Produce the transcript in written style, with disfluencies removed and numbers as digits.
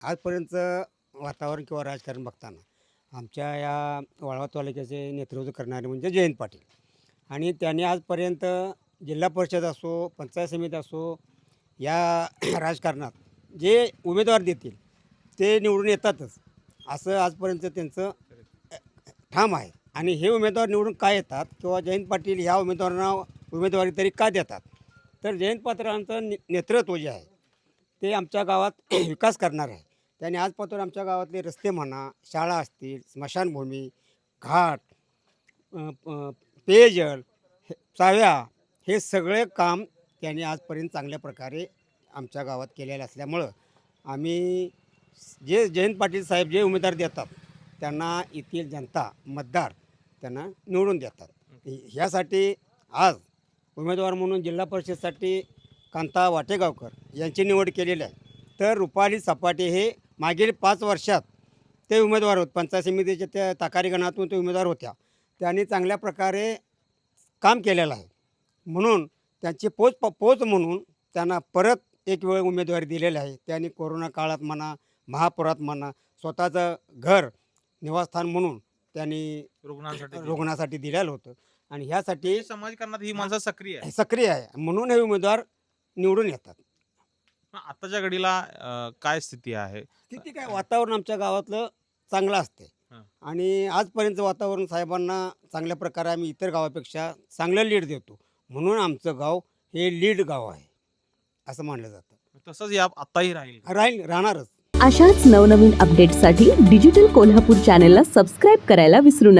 आजपर्यंत वातावरण किंवा राजकारण बघताना आमच्या या वाळवा तालुक्याचे नेतृत्व करणारे म्हणजे जयंत पाटील आणि त्यांनी आजपर्यंत जिल्हा परिषद असो पंचायत समिती असो या राजकारणात जे उमेदवार देतील ते निवडून येतातच असं आजपर्यंत त्यांचं ठाम आहे. आणि हे उमेदवार निवडून का येतात किंवा जयंत पाटील ह्या उमेदवारांना उमेदवारी तरी का देतात तर जयंत पाटलांचं नेतृत्व जे आहे ते आमच्या गावात विकास करणार आहे. त्यांनी आजपासून आमच्या गावातले रस्ते म्हणा, शाळा असतील, स्मशानभूमी, घाट, पेयजल, चाव्या हे सगळे काम त्यांनी आजपर्यंत चांगल्या प्रकारे आमच्या गावात केलेलं असल्यामुळं आम्ही जे जयंत पाटील साहेब जे उमेदवार देतात त्यांना येथील जनता मतदार त्यांना निवडून देतात. ह्यासाठी आज उमेदवार म्हणून जिल्हा परिषदसाठी कांता वाटेगावकर यांची निवड केलेली आहे. तर रुपाली सपाटे हे मागील 5 वर्षात ते उमेदवार होते. पंचायत समितीच्या त्या ताकारी गणातून ते उमेदवार होत्या. त्यांनी चांगल्या प्रकारे काम केलेलं आहे. म्हणून त्यांची पोच म्हणून त्यांना परत एक वेळ उमेदवारी दिलेली आहे. त्यांनी कोरोना काळात म्हणा, महापुरात म्हणा स्वतःचं घर निवासस्थान म्हणून त्यांनी रुग्णासाठी दिलेलं होतं. आणि ह्यासाठी समाजकारणात ही माणसं सक्रिय आहे. सक्रिय आहे म्हणून हे उमेदवार निवडून येतात. आताच्या घडीला काय स्थिती आहे? किती काय वातावरण आमच्या गावातलं चांगलं असते हां. आणि आजपर्यंत वातावरण साहेबांना चांगल्या प्रकारे आम्ही इतर गावापेक्षा चांगलं लीड देतो. म्हणून आमचं गाव हे लीड गाव आहे असं मानलं जातं. तसंच या आताही राहील. राहणारच. अशाच नवनवीन अपडेट्ससाठी डिजिटल कोल्हापूर चॅनेलला सबस्क्राईब करायला विसरू नका.